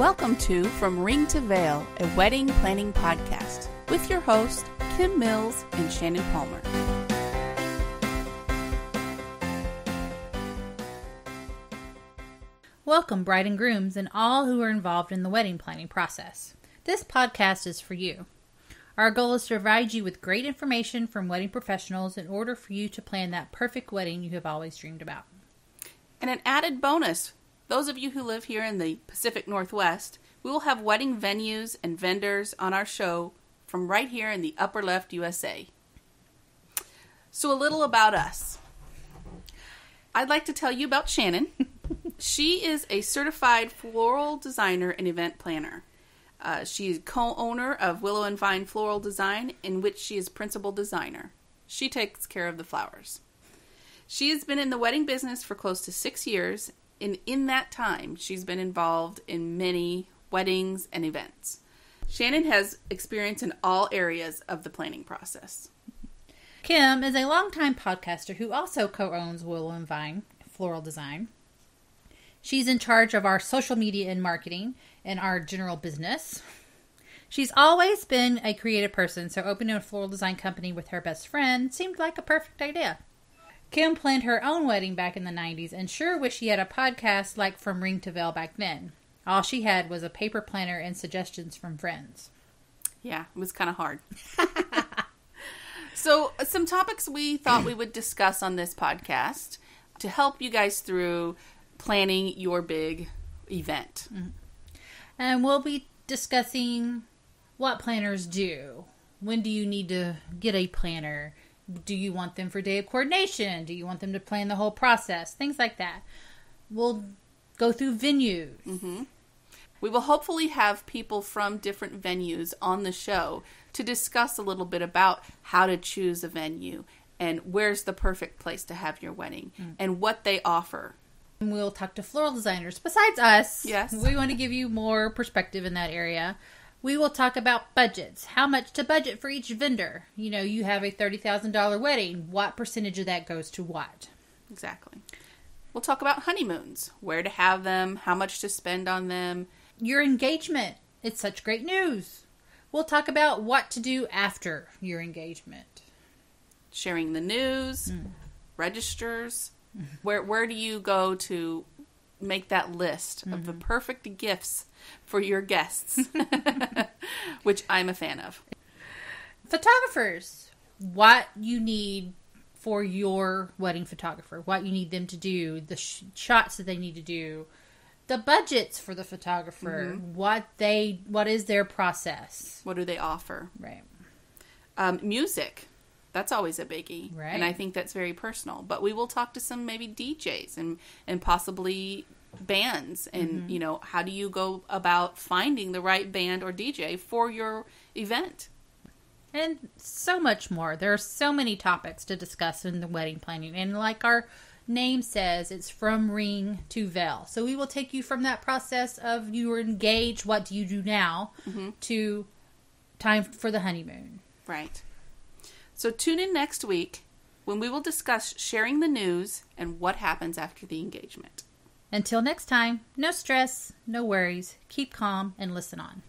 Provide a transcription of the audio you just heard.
Welcome to From Ring to Veil, a wedding planning podcast, with your hosts, Kim Mills and Shannon Palmer. Welcome, bride and grooms, and all who are involved in the wedding planning process. This podcast is for you. Our goal is to provide you with great information from wedding professionals in order for you to plan that perfect wedding you have always dreamed about. And an added bonus, those of you who live here in the Pacific Northwest, we will have wedding venues and vendors on our show from right here in the upper left USA. So a little about us. I'd like to tell you about Shannon. She is a certified floral designer and event planner. She is co-owner of Willow and Vine Floral Design, in which she is principal designer. She takes care of the flowers. She has been in the wedding business for close to 6 years, and in that time, she's been involved in many weddings and events. Shannon has experience in all areas of the planning process. Kim is a longtime podcaster who also co-owns Willow and Vine Floral Design. She's in charge of our social media and marketing and our general business. She's always been a creative person, so opening a floral design company with her best friend seemed like a perfect idea. Kim planned her own wedding back in the 90s and sure wish she had a podcast like From Ring to Veil back then. All she had was a paper planner and suggestions from friends. Yeah, it was kind of hard. So, some topics we thought we would discuss on this podcast to help you guys through planning your big event. Mm-hmm. And we'll be discussing what planners do. When do you need to get a planner? Do you want them for day of coordination? Do you want them to plan the whole process? Things like that. We'll go through venues. Mm-hmm. We will hopefully have people from different venues on the show to discuss a little bit about how to choose a venue and where's the perfect place to have your wedding and what they offer. We'll talk to floral designers. Besides us, yes, we want to give you more perspective in that area. We will talk about budgets. How much to budget for each vendor. You know, you have a $30,000 wedding. What percentage of that goes to what? Exactly. We'll talk about honeymoons. Where to have them. How much to spend on them. Your engagement. It's such great news. We'll talk about what to do after your engagement. Sharing the news. Registers. Where do you go to make that list of the perfect gifts for your guests, which I'm a fan of. Photographers, what you need for your wedding photographer, what you need them to do, the shots that they need to do, the budgets for the photographer, what is their process, what do they offer, right? Music, that's always a biggie, right? And I think that's very personal. But we will talk to some maybe DJs and possibly bands, and you know, how do you go about finding the right band or DJ for your event, and so much more. There are so many topics to discuss in the wedding planning, and like our name says, it's from ring to veil. So we will take you from that process of you are engaged, what do you do now, to time for the honeymoon. Right. So tune in next week when we will discuss sharing the news and what happens after the engagement. Until next time, no stress, no worries, keep calm, and listen on.